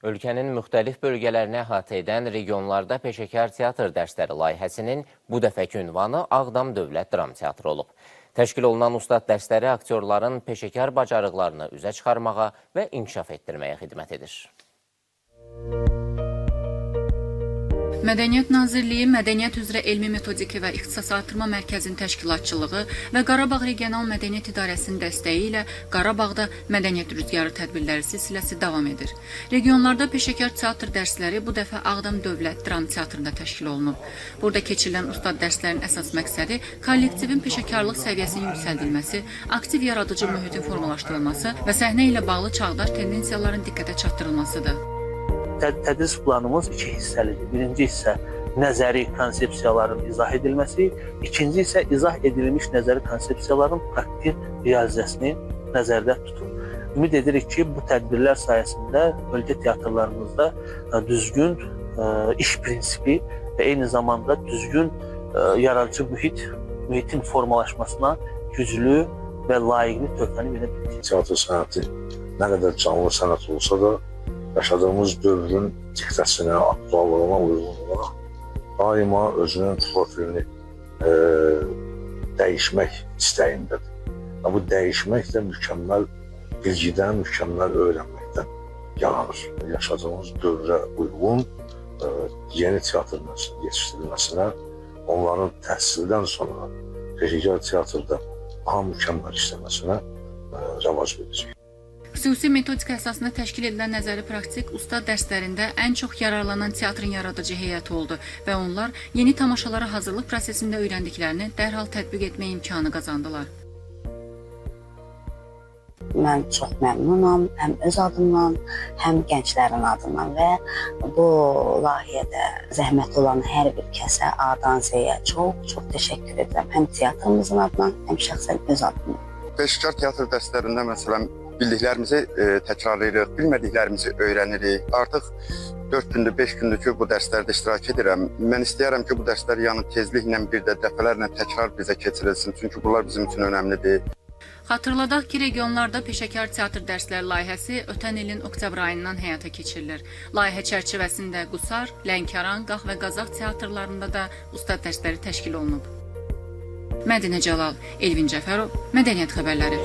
Ölkənin müxtəlif bölgələrini əhatə edən regionlarda peşəkar teatr dərsləri layihəsinin bu dəfəki ünvanı Ağdam Dövlət Dram Teatrı olub. Təşkil olunan ustad dərsləri aktyorların peşəkar bacarıqlarını üzə çıxarmağa və inkişaf etdirməyə xidmət edir. Mədəniyyət Nazirliyi Mədəniyyət üzrə Elmi Metodiki və İxtisas Artırma Mərkəzinin təşkilatçılığı və Qarabağ Regional Mədəniyyət İdarəsinin dəstəyi ilə Qarabağda Mədəniyyət Rüzgarı tədbirləri silsiləsi davam edir. Regionlarda peşəkar teatr dərsləri bu dəfə Ağdam Dövlət Dram Teatrında təşkil olunub. Burada keçirilən ustad dərslərin əsas məqsədi kollektivin peşəkarlıq səviyyəsinin yüksəldilməsi, aktiv yaradıcı mühitin formalaşdırılması və səhnə ilə bağlı çağdaş tendensiyaların diqqətə çatdırılmasıdır. Tədris planımız iki hissəlidir. Birinci hissə nəzəri konsepsiyaların izah edilməsi, ikinci isə izah edilmiş nəzəri konsepsiyaların praktik realizəsini nəzərdə tutur. Ümid edirik ki, bu tədbirlər sayəsində bölgə teatrlarımızda düzgün iş prinsipi və eyni zamanda düzgün yaradıcı mühitin formalaşmasına güclü və layiqli töhfəni verə bilir. Teatr sənəti nə qədər canlı sənət olsa da, yaşadığımız dövrün diktəsinə, aktuallığına uyğun olaraq daima özünün profilini dəyişmək istəyindədir. Bu dəyişmək də mükəmməl bilgidən, mükəmməl öyrənməkdən yaranır. Yaşadığımız dövrə uyğun yeni teatr yetişdirilməsinə, onların təhsildən sonra peşəkar teatrda daha mükəmməl işləməsinə rəvac verəcək. Xüsusi metodika əsasında təşkil edilən nəzəri praktik ustad dərslərində ən çox yararlanan teatrın yaradıcı heyəti oldu və onlar yeni tamaşalara hazırlıq prosesində öyrəndiklərini dərhal tətbiq etmə imkanı qazandılar. Mən çox məmnunam, həm öz adımdan, həm gənclərin adından və bu layihədə zəhmət olan hər bir kəsə A-dan Z-yə çox təşəkkür edirəm. Həm teatrımızın adından, həm şəxsən öz adımdan. Peşəkar teatr dərslərində məsələn bildiklərimizi təkrarlayırıq, bilmədiklərimizi öyrənirik. Artıq 4 gündür, 5 gündür ki, bu dərslərdə iştirak edirəm. Mən istəyərəm ki, bu dərslər tezliklə bir də dəfələrlə təkrar bizə keçirilsin. Çünki bunlar bizim üçün önəmlidir. Xatırladaq ki, regionlarda peşəkar teatr dərsləri layihəsi ötən ilin oktyabr ayından həyata keçirilir. Layihə çərçivəsində Qusar, Lənkəran, Qax və Qazax teatrlarında da ustad dərsləri təşkil olunub. Mədinə Cəlal, Elvin Cəfərov, Mədəniyyət xəbərləri.